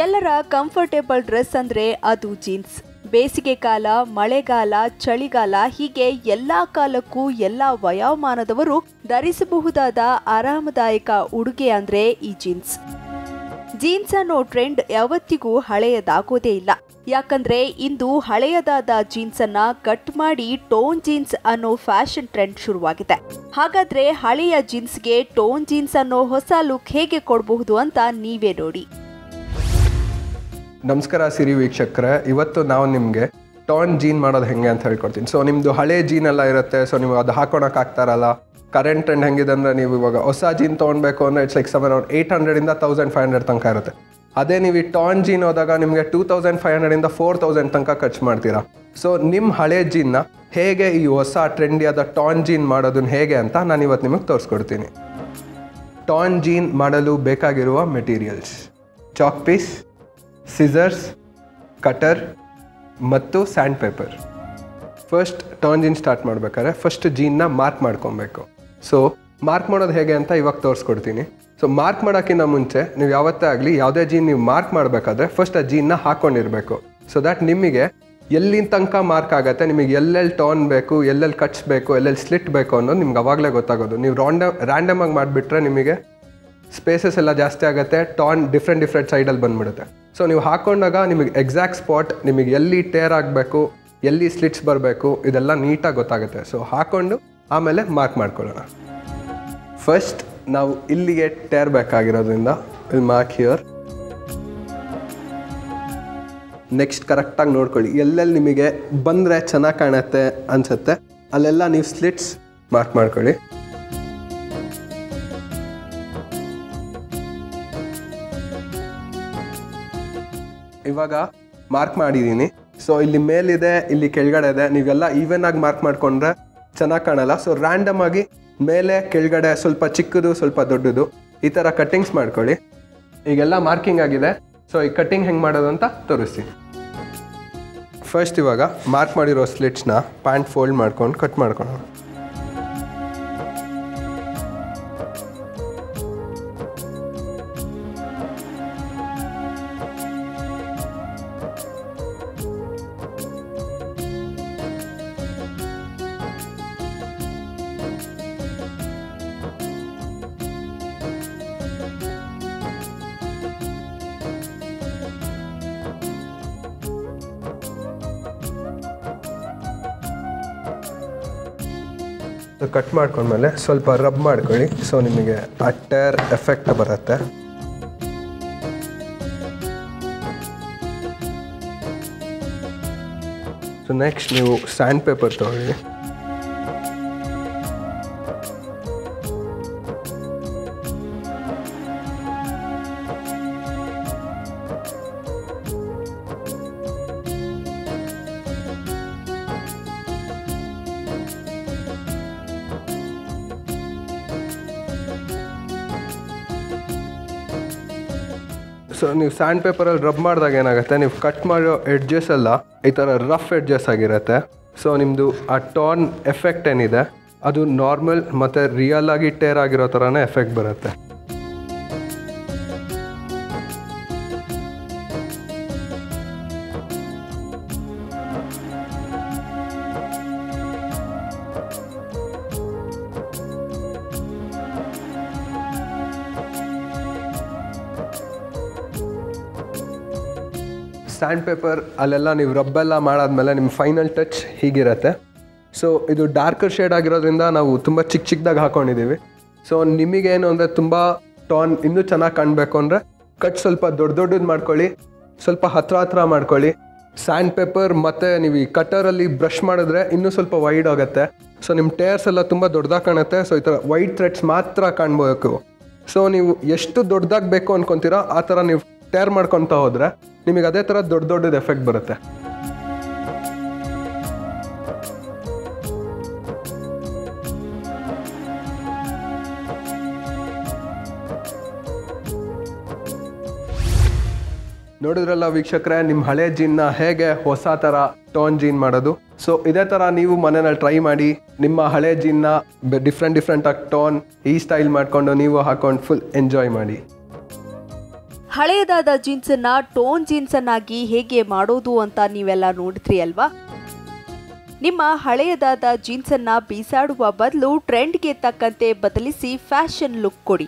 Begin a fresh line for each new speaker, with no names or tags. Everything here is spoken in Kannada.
ಎಲ್ಲರ ಕಂಫರ್ಟೇಬಲ್ ಡ್ರೆಸ್ ಅಂದ್ರೆ ಅದು ಜೀನ್ಸ್. ಬೇಸಿಗೆ ಕಾಲ, ಮಳೆಗಾಲ, ಚಳಿಗಾಲ ಹೀಗೆ ಎಲ್ಲಾ ಕಾಲಕ್ಕೂ ಎಲ್ಲಾ ವಯೋಮಾನದವರು ಧರಿಸಬಹುದಾದ ಆರಾಮದಾಯಕ ಉಡುಗೆ ಅಂದ್ರೆ ಈ ಜೀನ್ಸ್. ಜೀನ್ಸ್ ಅನ್ನೋ ಟ್ರೆಂಡ್ ಯಾವತ್ತಿಗೂ ಹಳೆಯದಾಗೋದೇ ಇಲ್ಲ. ಯಾಕಂದ್ರೆ ಇಂದು ಹಳೆಯದಾದ ಜೀನ್ಸ್ ಅನ್ನ ಕಟ್ ಮಾಡಿ ಟೋನ್ ಜೀನ್ಸ್ ಅನ್ನೋ ಫ್ಯಾಷನ್ ಟ್ರೆಂಡ್ ಶುರುವಾಗಿದೆ. ಹಾಗಾದ್ರೆ ಹಳೆಯ ಜೀನ್ಸ್ಗೆ ಟೋನ್ ಜೀನ್ಸ್ ಅನ್ನೋ ಹೊಸ ಲುಕ್ ಹೇಗೆ ಕೊಡಬಹುದು ಅಂತ ನೀವೇ ನೋಡಿ.
ನಮಸ್ಕಾರ ಸಿರಿ ವೀಕ್ಷಕರೇ, ಇವತ್ತು ನಾವು ನಿಮಗೆ ಟೋನ್ ಜೀನ್ ಮಾಡೋದು ಹೆಂಗೆ ಅಂತ ಹೇಳ್ಕೊಡ್ತೀನಿ. ಸೊ ನಿಮ್ಮದು ಹಳೆ ಜೀನ್ ಎಲ್ಲ ಇರುತ್ತೆ, ಸೊ ನೀವು ಅದು ಹಾಕೊಳಕ್ಕೆ ಆಗ್ತಾರಲ್ಲ. ಕರೆಂಟ್ ಟ್ರೆಂಡ್ ಹೆಂಗಿದೆ ಅಂದರೆ ನೀವು ಇವಾಗ ಹೊಸ ಜೀನ್ ತೊಗೊಳ್ಬೇಕು ಅಂದರೆ ಇಟ್ಸ್ ಲೈಕ್ ಅರೌಂಡ್ 800 1500 ತನಕ ಇರುತ್ತೆ. ಅದೇ ನೀವು ಈ ಟಾನ್ ಜೀನ್ ಹೋದಾಗ ನಿಮಗೆ 2500 4000 ತನಕ ಖರ್ಚು ಮಾಡ್ತೀರಾ. ಸೊ ನಿಮ್ಮ ಹಳೆ ಜೀನ್ನ ಹೇಗೆ ಈ ಹೊಸ ಟ್ರೆಂಡಿಯಾದ ಟಾನ್ ಜೀನ್ ಮಾಡೋದನ್ನ ಹೇಗೆ ಅಂತ ನಾನು ಇವತ್ತು ನಿಮಗೆ ತೋರಿಸ್ಕೊಡ್ತೀನಿ. ಟಾನ್ ಜೀನ್ ಮಾಡಲು ಬೇಕಾಗಿರುವ materials: chalk piece, scissors, cutter ಮತ್ತು sandpaper. First torn jeans start ಮಾಡಬೇಕಾದ್ರೆ ಫಸ್ಟ್ ಜೀನ್ನ ಮಾರ್ಕ್ ಮಾಡ್ಕೊಬೇಕು. ಸೊ ಮಾರ್ಕ್ ಮಾಡೋದು ಹೇಗೆ ಅಂತ ಇವಾಗ ತೋರಿಸ್ಕೊಡ್ತೀನಿ. ಸೊ ಮಾರ್ಕ್ ಮಾಡೋಕ್ಕಿಂತ ಮುಂಚೆ ನೀವು ಯಾವತ್ತೇ ಆಗಲಿ ಯಾವುದೇ ಜೀನ್ ನೀವು ಮಾರ್ಕ್ ಮಾಡಬೇಕಾದ್ರೆ ಫಸ್ಟ್ ಆ ಜೀನ್ನ ಹಾಕ್ಕೊಂಡಿರಬೇಕು. ಸೊ ದ್ಯಾಟ್ ನಿಮಗೆ ಎಲ್ಲಿನ ತನಕ ಮಾರ್ಕ್ ಆಗುತ್ತೆ, ನಿಮಗೆ ಎಲ್ಲೆಲ್ಲಿ ಟೋನ್ ಬೇಕು, ಎಲ್ಲೆಲ್ಲಿ ಕಟ್ಸ್ ಬೇಕು, ಎಲ್ಲೆಲ್ಲಿ ಸ್ಲಿಟ್ ಬೇಕು ಅನ್ನೋದು ನಿಮ್ಗೆ ಅವಾಗಲೇ ಗೊತ್ತಾಗೋದು. ನೀವು ರ್ಯಾಂಡಮ್ ಆಗಿ ಮಾಡಿಬಿಟ್ರೆ ನಿಮಗೆ ಸ್ಪೇಸಸ್ ಎಲ್ಲ ಜಾಸ್ತಿ ಆಗುತ್ತೆ, ಟಾನ್ ಡಿಫ್ರೆಂಟ್ ಸೈಡಲ್ಲಿ ಬಂದುಬಿಡುತ್ತೆ. ಸೊ ನೀವು ಹಾಕ್ಕೊಂಡಾಗ ನಿಮಗೆ ಎಕ್ಸಾಕ್ಟ್ ಸ್ಪಾಟ್, ನಿಮಗೆ ಎಲ್ಲಿ ಟೇರ್ ಆಗಬೇಕು, ಎಲ್ಲಿ ಸ್ಲಿಟ್ಸ್ ಬರಬೇಕು, ಇದೆಲ್ಲ ನೀಟಾಗಿ ಗೊತ್ತಾಗುತ್ತೆ. ಸೊ ಹಾಕ್ಕೊಂಡು ಆಮೇಲೆ ಮಾರ್ಕ್ ಮಾಡ್ಕೊಳ್ಳೋಣ. ಫಸ್ಟ್ ನಾವು ಇಲ್ಲಿಗೆ ಟೇರ್ ಬೇಕಾಗಿರೋದ್ರಿಂದ ವಿಲ್ ಮಾರ್ಕ್ ಹಿಯರ್. ನೆಕ್ಸ್ಟ್ ಕರೆಕ್ಟಾಗಿ ನೋಡ್ಕೊಳ್ಳಿ, ಎಲ್ಲೆಲ್ಲಿ ನಿಮಗೆ ಬಂದರೆ ಚೆನ್ನಾಗಿ ಕಾಣುತ್ತೆ ಅನಿಸುತ್ತೆ ಅಲ್ಲೆಲ್ಲ ನೀವು ಸ್ಲಿಟ್ಸ್ ಮಾರ್ಕ್ ಮಾಡ್ಕೊಳ್ಳಿ. ಇವಾಗ ಮಾರ್ಕ್ ಮಾಡಿದ್ದೀನಿ. ಸೊ ಇಲ್ಲಿ ಮೇಲಿದೆ, ಇಲ್ಲಿ ಕೆಳಗಡೆ ಇದೆ. ನೀವೆಲ್ಲ ಈವನ್ ಆಗಿ ಮಾರ್ಕ್ ಮಾಡಿಕೊಂಡ್ರೆ ಚೆನ್ನಾಗಿ ಕಾಣಲ್ಲ. ಸೊ ರ್ಯಾಂಡಮ್ ಆಗಿ ಮೇಲೆ ಕೆಳಗಡೆ ಸ್ವಲ್ಪ ಚಿಕ್ಕದು ಸ್ವಲ್ಪ ದೊಡ್ಡದು ಈ ಥರ ಕಟ್ಟಿಂಗ್ಸ್ ಮಾಡ್ಕೊಳ್ಳಿ. ಈಗೆಲ್ಲ ಮಾರ್ಕಿಂಗ್ ಆಗಿದೆ. ಸೊ ಈ ಕಟ್ಟಿಂಗ್ ಹೆಂಗೆ ಮಾಡೋದು ಅಂತ ತೋರಿಸ್ತೀನಿ. ಫಸ್ಟ್ ಇವಾಗ ಮಾರ್ಕ್ ಮಾಡಿರೋ ಸ್ಲಿಟ್ಸ್ನ ಪ್ಯಾಂಟ್ ಫೋಲ್ಡ್ ಮಾಡ್ಕೊಂಡು ಕಟ್ ಮಾಡ್ಕೊಳ್ಳೋಣ. ಕಟ್ ಮಾಡ್ಕೊಂಡ್ಮೇಲೆ ಸ್ವಲ್ಪ ರಬ್ ಮಾಡ್ಕೊಳ್ಳಿ. ಸೊ ನಿಮಗೆ ಆ ಟೇರ್ ಎಫೆಕ್ಟ್ ಬರುತ್ತೆ. ಸೊ ನೆಕ್ಸ್ಟ್ ನೀವು ಸ್ಯಾಂಡ್ ಪೇಪರ್ ತಗೊಳ್ಳಿ. ಸೊ ನೀವು ಸ್ಯಾಂಡ್ ಪೇಪರಲ್ಲಿ ರಬ್ ಮಾಡಿದಾಗ ಏನಾಗುತ್ತೆ, ನೀವು ಕಟ್ ಮಾಡೋ ಎಡ್ಜಸ್ ಎಲ್ಲ ಈ ಥರ ರಫ್ ಎಡ್ಜಸ್ ಆಗಿರುತ್ತೆ. ಸೊ ನಿಮ್ಮದು ಆ ಟಾನ್ ಎಫೆಕ್ಟ್ ಏನಿದೆ ಅದು ನಾರ್ಮಲ್ ಮತ್ತು ರಿಯಲ್ ಆಗಿ ಟೇರ್ ಆಗಿರೋ ಥರನೇ ಎಫೆಕ್ಟ್ ಬರುತ್ತೆ. ಸ್ಯಾಂಡ್ ಪೇಪರ್ ಅಲ್ಲೆಲ್ಲ ನೀವು ರಬ್ಬೆಲ್ಲ ಮಾಡಾದ್ಮೇಲೆ ನಿಮ್ಮ ಫೈನಲ್ ಟಚ್ ಹೀಗಿರುತ್ತೆ. ಸೊ ಇದು ಡಾರ್ಕರ್ ಶೇಡ್ ಆಗಿರೋದ್ರಿಂದ ನಾವು ತುಂಬ ಚಿಕ್ಕದಾಗಿ ಹಾಕ್ಕೊಂಡಿದ್ದೀವಿ. ಸೊ ನಿಮಗೇನು ಅಂದರೆ ತುಂಬ ಟಾನ್ ಇನ್ನೂ ಚೆನ್ನಾಗಿ ಕಾಣಬೇಕು ಅಂದರೆ ಕಟ್ ಸ್ವಲ್ಪ ದೊಡ್ಡದು ಮಾಡ್ಕೊಳ್ಳಿ, ಸ್ವಲ್ಪ ಹತ್ರ ಮಾಡ್ಕೊಳ್ಳಿ. ಸ್ಯಾಂಡ್ ಪೇಪರ್ ಮತ್ತು ನೀವು ಈ ಕಟ್ಟರಲ್ಲಿ ಬ್ರಷ್ ಮಾಡಿದ್ರೆ ಇನ್ನೂ ಸ್ವಲ್ಪ ವೈಡ್ ಆಗುತ್ತೆ. ಸೊ ನಿಮ್ಮ ಟೇರ್ಸ್ ಎಲ್ಲ ತುಂಬ ದೊಡ್ಡದಾಗಿ ಕಾಣುತ್ತೆ. ಸೊ ಈ ಥರ ವೈಡ್ ಥ್ರೆಡ್ಸ್ ಮಾತ್ರ ಕಾಣ್ಬೇಕು. ಸೊ ನೀವು ಎಷ್ಟು ದೊಡ್ಡದಾಗಿ ಬೇಕು ಅಂದ್ಕೊತೀರೋ ಆ ಥರ ನೀವು ಟೇರ್ ಮಾಡ್ಕೊತಾ ಹೋದರೆ ನಿಮಗೆ ಅದೇ ಥರ ದೊಡ್ಡದು ಎಫೆಕ್ಟ್ ಬರುತ್ತೆ. ನೋಡಿದ್ರಲ್ಲ ವೀಕ್ಷಕರೇ, ನಿಮ್ಮ ಹಳೆ ಜೀನ್ನ ಹೇಗೆ ಹೊಸ ಥರ ಟೋನ್ ಜೀನ್ ಮಾಡೋದು. ಸೊ ಇದೇ ಥರ ನೀವು ಮನೆಯಲ್ಲಿ ಟ್ರೈ ಮಾಡಿ. ನಿಮ್ಮ ಹಳೆ ಜೀನ್ನ ಡಿಫ್ರೆಂಟ್ ಆಗಿ ಟೋನ್ ಈ ಸ್ಟೈಲ್ ಮಾಡಿಕೊಂಡು ನೀವು ಹಾಕೊಂಡು ಫುಲ್ ಎಂಜಾಯ್ ಮಾಡಿ.
ಹಳೆಯದಾದ ಜೀನ್ಸನ್ನ ಟೋನ್ ಜೀನ್ಸ್ ಅನ್ನಾಗಿ ಹೇಗೆ ಮಾಡೋದು ಅಂತ ನೀವೆಲ್ಲ ನೋಡಿದ್ರಿ ಅಲ್ವಾ? ನಿಮ್ಮ ಹಳೆಯದಾದ ಜೀನ್ಸನ್ನ ಬೀಸಾಡುವ ಬದಲು ಟ್ರೆಂಡ್ಗೆ ತಕ್ಕಂತೆ ಬದಲಿಸಿ ಫ್ಯಾಷನ್ ಲುಕ್ ಕೊಡಿ.